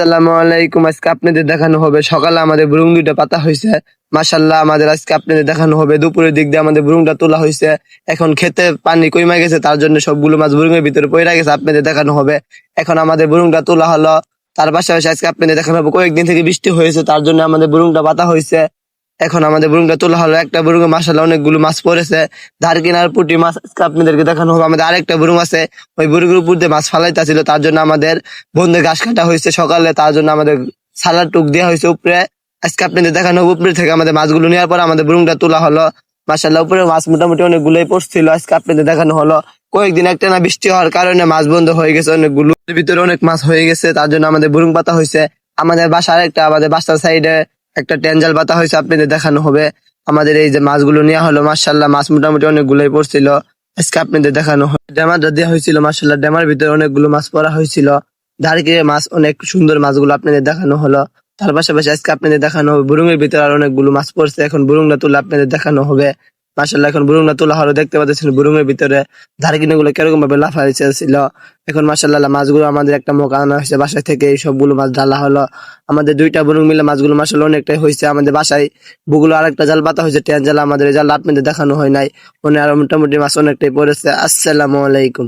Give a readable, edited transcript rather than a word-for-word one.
আসসালামু আলাইকুম। আজকে আপনাদের দেখানো হবে সকালে আমাদের বুরুং দুইটা পাতা হয়েছে। মাশাল্লাহ, আমাদের আজকে আপনাদের দেখানো হবে দুপুরের দিক দিয়ে আমাদের বুরুংটা তোলা হয়েছে। এখন খেতে পানি কমে গেছে, তার জন্য সবগুলো মাছ বুরুং এর ভিতরে পড়ে গেছে। আপনাদের দেখানো হবে এখন আমাদের বুরুংটা তোলা হলো। তার পাশাপাশি আজকে আপনাদের দেখানো হবে কয়েকদিন থেকে বৃষ্টি হয়েছে, তার জন্য আমাদের বুরুংটা পাতা হয়েছে। এখন আমাদের বুরুংটা তোলা হলো। একটা বুরুঙে মাশাল্লাহ অনেকগুলো মাছ পড়েছে। ধার কিনার পুঁটি মাছ আজকে আপনাদেরকে দেখানো হবে। আমাদের আরেকটা বুরুং আছে, ওই বুরুঙের উপর দিয়ে মাছ ফালাইতেছিল, তার জন্য আমাদের বন্ধে ঘাস কাটা হয়েছে সকালে, তার জন্য আমাদের সালাদ টুক দেওয়া হয়েছে উপরে। আজকে আপনাদের দেখানো হবে উপরে থেকে আমাদের মাছগুলো নেওয়ার পর আমাদের বুরুংটা তোলা হলো। মাশাল্লাহ, উপরে মাছ মোটামুটি অনেকগুলোই পড়ছিল। আজকে আপনাদের দেখানো হলো কয়েকদিন একটানা বৃষ্টি হওয়ার কারণে মাছ বন্ধ হয়ে গেছে, অনেকগুলো ভিতরে অনেক মাছ হয়ে গেছে, তার জন্য আমাদের বুরুং পাতা হয়েছে। আমাদের বাসার সাইডে একটা টেনজাল পাতা হয়েছে, আপনাদের দেখানো হবে। আমাদের এই যে মাছগুলো নেওয়া হলো, মাশাল্লাহ মাছ মোটামুটি অনেকগুলোই পড়ছিল। আজকে আপনাদের দেখানো হয় ড্যামারটা দেওয়া হয়েছিল, মাশাল্লাহ ড্যামার ভিতরে অনেকগুলো মাছ পড়া হয়েছিল। ধারকে মাছ, অনেক সুন্দর মাছগুলো আপনাদের দেখানো হলো। তার পাশাপাশি আজকে আপনাদের দেখানো হবে বুরুঙের ভিতরে আর অনেকগুলো মাছ পড়ছে। এখন বুরুংটা তুলে আপনাদের দেখানো হবে। মাশাল্লাহ, এখন বুরুংটা তোলা হলো। দেখতে পাচ্ছেন বুরুঙের ভিতরে ধারকিনা গুলো কিরকম ভাবে লাফাইছিল। এখন মাশাল্লাহ মাছগুলো আমাদের একটা মুখ আনা হয়েছে বাসা থেকে, এই সবগুলো মাছ ঢালা হলো। আমাদের দুইটা বুরুং মিলে মাছগুলো মাশাল্লাহ অনেকটাই হয়েছে। আমাদের বাসায় বুগুলো আরেকটা জাল পাতা হয়েছে, টেন জাল। আমাদের এই জাল আপনাদের দেখানো হয় নাই, মনে আরো মোটামুটি মাছ অনেকটাই পড়েছে। আসসালামু আলাইকুম।